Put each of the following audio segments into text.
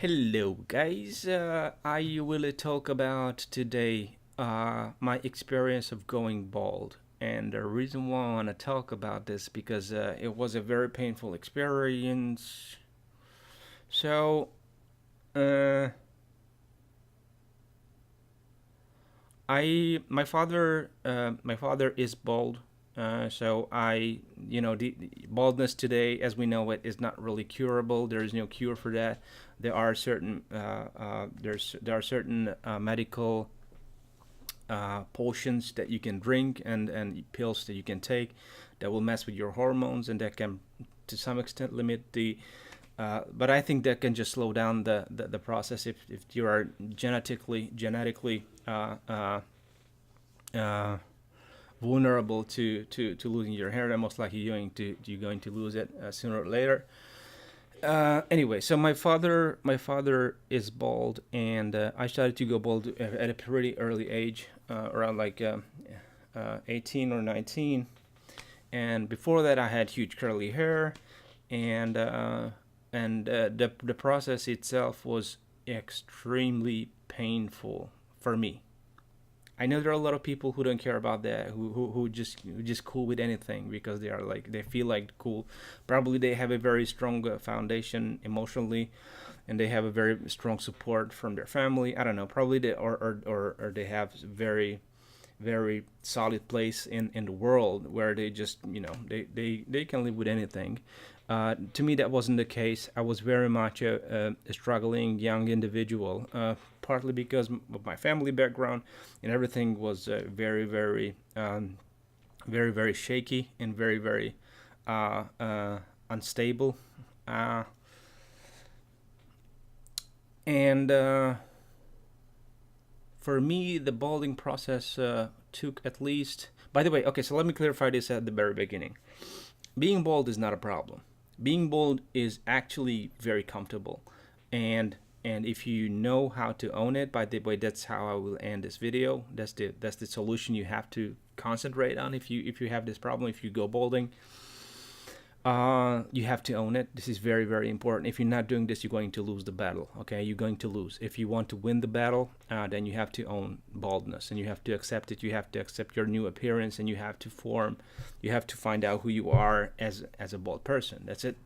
Hello, guys. I will talk about today my experience of going bald. And the reason why I want to talk about this because it was a very painful experience. So, uh, my father is bald. So the baldness today, as we know it, is not really curable. There is no cure for that. There are certain medical potions that you can drink and pills that you can take that will mess with your hormones and that can, to some extent, limit the. But I think that can just slow down the process if you are genetically uh, vulnerable to losing your hair. Then most likely you're going to lose it sooner or later. Anyway, so my father is bald, and I started to go bald at a pretty early age, around like 18 or 19. And before that, I had huge curly hair, and the process itself was extremely painful for me. I know there are a lot of people who don't care about that, who just cool with anything because they feel like cool. Probably they have a very strong foundation emotionally, and they have a very strong support from their family. I don't know. Probably or they have very solid place in the world where they just they can live with anything. To me, that wasn't the case. I was very much a struggling young individual, partly because of my family background, and everything was very shaky and very unstable. Uh, and For me, the balding process took at least. By the way, okay, so let me clarify this at the very beginning. Being bald is not a problem. Being bald is actually very comfortable, and if you know how to own it. By the way, that's how I will end this video. That's the solution you have to concentrate on if you have this problem. If you go balding, you have to own it. This is very important. If you're not doing this, you're going to lose the battle. Okay, you're going to lose. If you want to win the battle, then you have to own baldness, and you have to accept it. You have to accept your new appearance, and you have to form. You have to find out who you are as a bald person. That's it.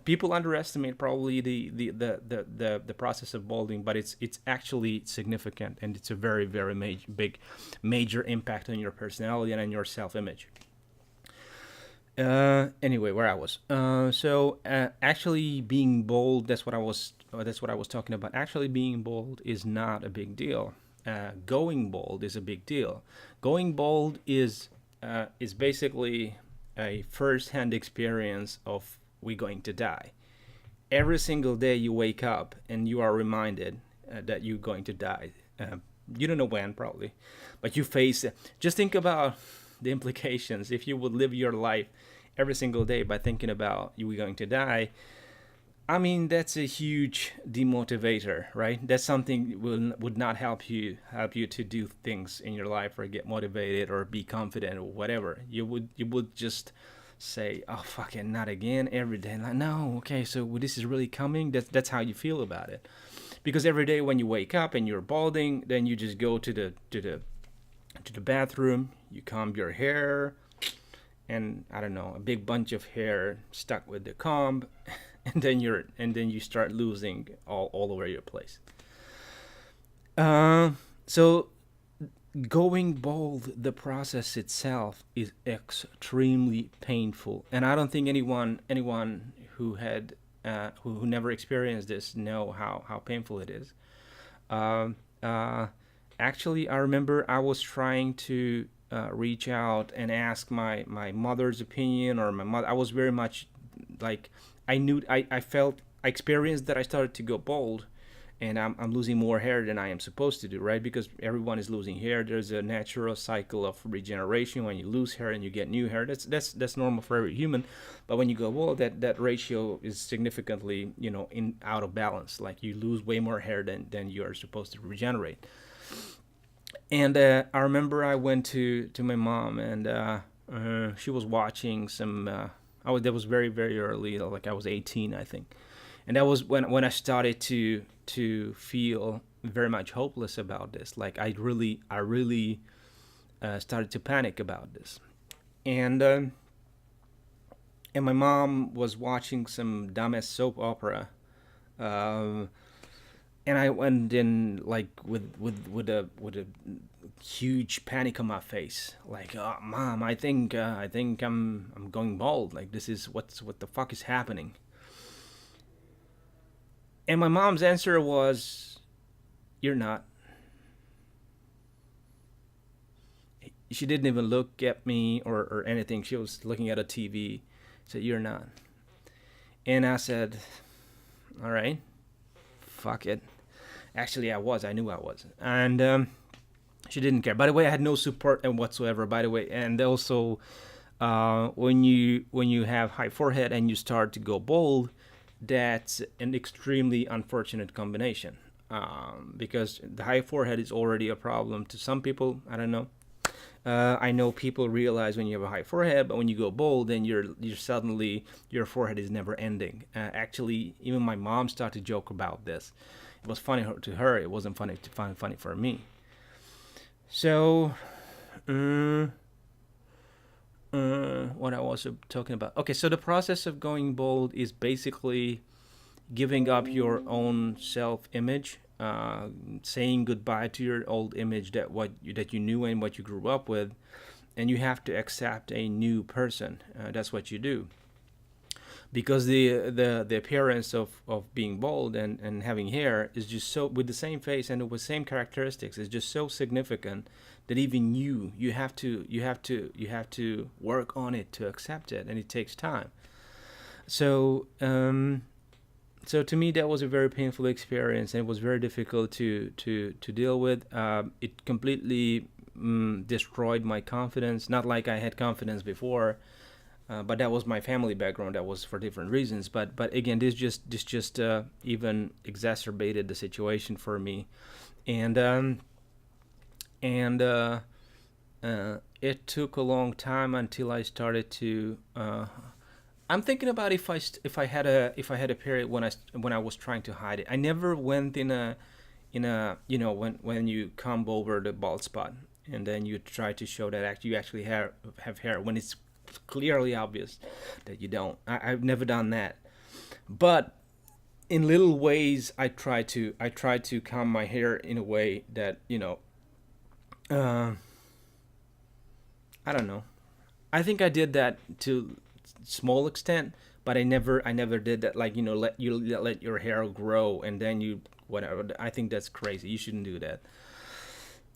People underestimate probably the process of balding, but it's actually significant, and it's a very big major impact on your personality and on your self image. Anyway, where I was. Actually being bold, that's what I was talking about. Actually being bold is not a big deal. Going bold is a big deal. Going bold is basically a first-hand experience of we going to die. Every single day you wake up and you are reminded that you're going to die. You don't know when, probably, but you face it. Just think about the implications if you would live your life every single day by thinking about you were going to die. I mean, that's a huge demotivator, right? That's something would not help you to do things in your life or get motivated or be confident or whatever. You would just say, "Oh, fucking not again," every day. Like, no, okay, so this is really coming. That's how you feel about it, because every day when you wake up and you're balding, then you just go to the bathroom, you comb your hair, and I don't know, a big bunch of hair stuck with the comb, and then you start losing all over your place. So going bald, the process itself is extremely painful, and I don't think anyone who never experienced this know how painful it is. Um, uh, Actually, I remember I was trying to reach out and ask my mother's opinion, or my mother. I was very much like, I felt, I experienced that I started to go bald, and I'm losing more hair than I am supposed to do, right? Because everyone is losing hair. There's a natural cycle of regeneration. When you lose hair and you get new hair, that's normal for every human. But when you go bald, that ratio is significantly, in out of balance. Like, you lose way more hair than you are supposed to regenerate. And I remember I went to my mom, and she was watching some. That was very early, like I was 18, I think, And that was when I started to feel very much hopeless about this. Like I really started to panic about this. And and my mom was watching some dumbass soap opera, um, and I went in like with a huge panic on my face, like, oh, mom, I think I'm going bald. Like, this is what the fuck is happening? And my mom's answer was, "You're not." She didn't even look at me or anything. She was looking at a TV. Said, "You're not." And I said, "All right, fuck it." Actually, I was. I knew I was. And she didn't care. By the way, I had no support whatsoever. By the way, and also, when you have high forehead and you start to go bald, that's an extremely unfortunate combination. Because the high forehead is already a problem to some people. I don't know. I know people realize when you have a high forehead, but when you go bald, then you're suddenly your forehead is never ending. Actually, even my mom started to joke about this. It was funny to her. It wasn't funny for me. So, uh, what I was talking about? Okay, so the process of going bald is basically giving up your own self-image, saying goodbye to your old image that you knew and what you grew up with, and you have to accept a new person. That's what you do, because the appearance of being bald and having hair is just so, with the same face and with same characteristics, is just so significant that even you have to work on it to accept it, and it takes time. So to me, that was a very painful experience, and it was very difficult to deal with. It completely destroyed my confidence. Not like I had confidence before, but that was my family background. That was for different reasons. But again, this just even exacerbated the situation for me, and it took a long time until I started to. I'm thinking about if I had a period when I was trying to hide it. I never went in a when you comb over the bald spot and then you try to show that you actually have hair when it's clearly obvious that you don't. I've never done that, but in little ways I try to comb my hair in a way that uh, I don't know. I think I did that to small extent, but I never did that, like, let your hair grow and then you whatever. I think that's crazy. You shouldn't do that.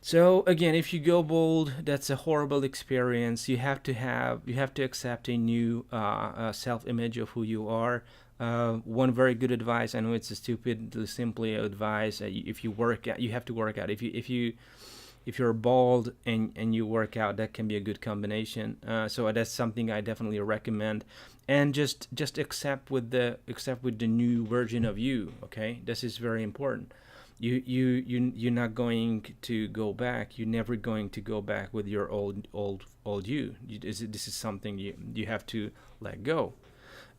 So again, if you go bald, that's a horrible experience. You have to accept a new self-image of who you are. One very good advice. I know it's a stupid, simply advice. If you work out, you have to work out. If you're bald and you work out, that can be a good combination. So that's something I definitely recommend. And just accept with the new version of you. Okay, this is very important. You're not going to go back. You're never going to go back with your old you. This is something you have to let go.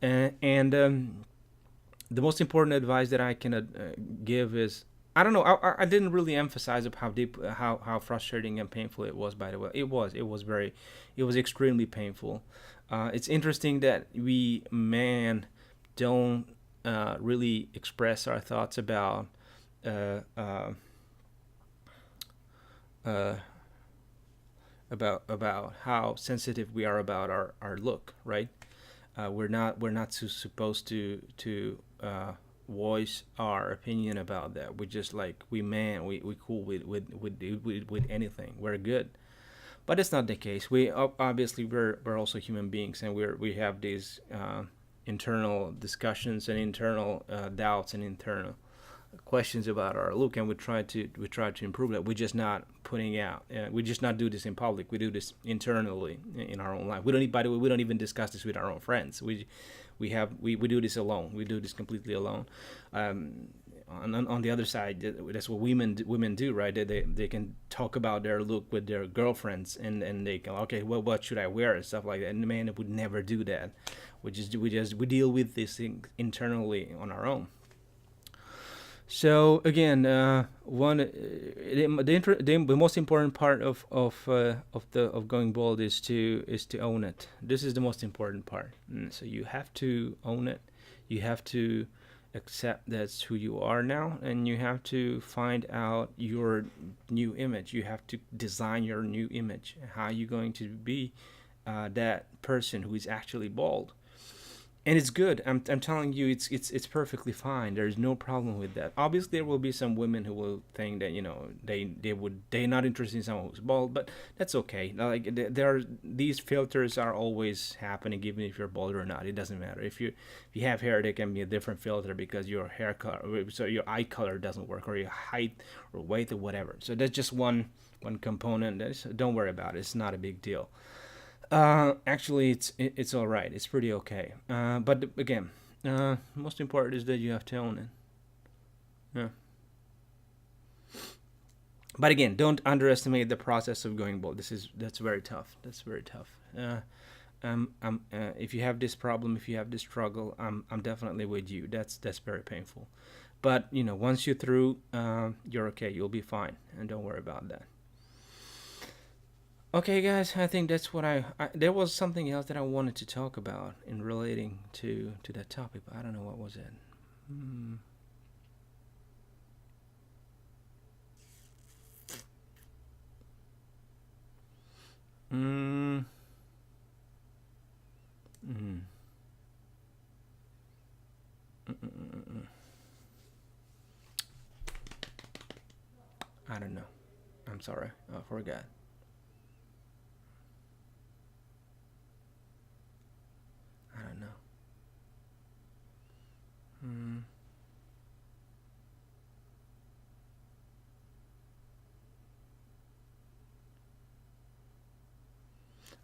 And the most important advice that I can give is, I don't know. I didn't really emphasize of how deep, how frustrating and painful it was. By the way, it was extremely painful. It's interesting that we men don't really express our thoughts uh, uh, uh, about how sensitive we are about our look, right? We're not supposed to voice our opinion about that. We just, like, we cool with anything. We're good, but it's not the case. We obviously we're also human beings, and we have these internal discussions and internal doubts and internal questions about our look, and we try to improve that. We're just not putting out. We just not do this in public. We do this internally in our own life. We don't. By the way, we don't even discuss this with our own friends. We do this alone. We do this completely alone. Um, on the other side, that's what women do, right? They can talk about their look with their girlfriends, and they go, okay, well, what should I wear and stuff like that. And the man would never do that. We deal with this thing internally on our own. So again, the most important part of going bold is to own it. This is the most important part. So you have to own it. You have to accept that's who you are now, and you have to find out your new image. You have to design your new image. How you going to be that person who is actually bold, and it's good. I'm telling you, it's perfectly fine. There's no problem with that. Obviously, there will be some women who will think that they're not interested in someone who's bald, but that's okay. Like there are, these filters are always happening, even if you're bald or not. It doesn't matter. If you have hair, there can be a different filter because your hair color, so your eye color doesn't work, or your height or weight or whatever. So that's just one component. Don't worry about it. It's not a big deal. Actually, it's all right. It's pretty okay. But again, most important is that you have to own it. Yeah. But again, don't underestimate the process of going bold. That's very tough. That's very tough. If you have this problem, if you have this struggle, I'm definitely with you. That's very painful. But once you're through, you're okay. You'll be fine, and don't worry about that. Okay, guys, I think that's what there was something else that I wanted to talk about in relating to that topic, but I don't know what was it. Hmm. Mm. Mm. Mm. I don't know. I'm sorry. I forgot. I don't know. Mm.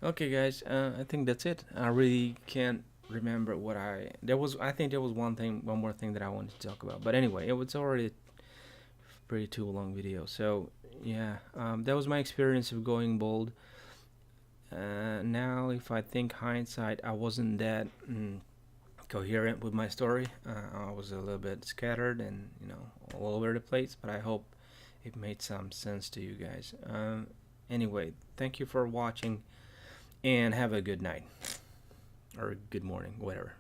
Okay, guys. I think that's it. I really can't remember what I there was. I think there was one more thing that I wanted to talk about. But anyway, it was already a pretty too long video. So yeah, that was my experience of going bold. Now, if I think hindsight, I wasn't that coherent with my story. I was a little bit scattered and all over the place. But I hope it made some sense to you guys. Anyway, thank you for watching, and have a good night or good morning, whatever.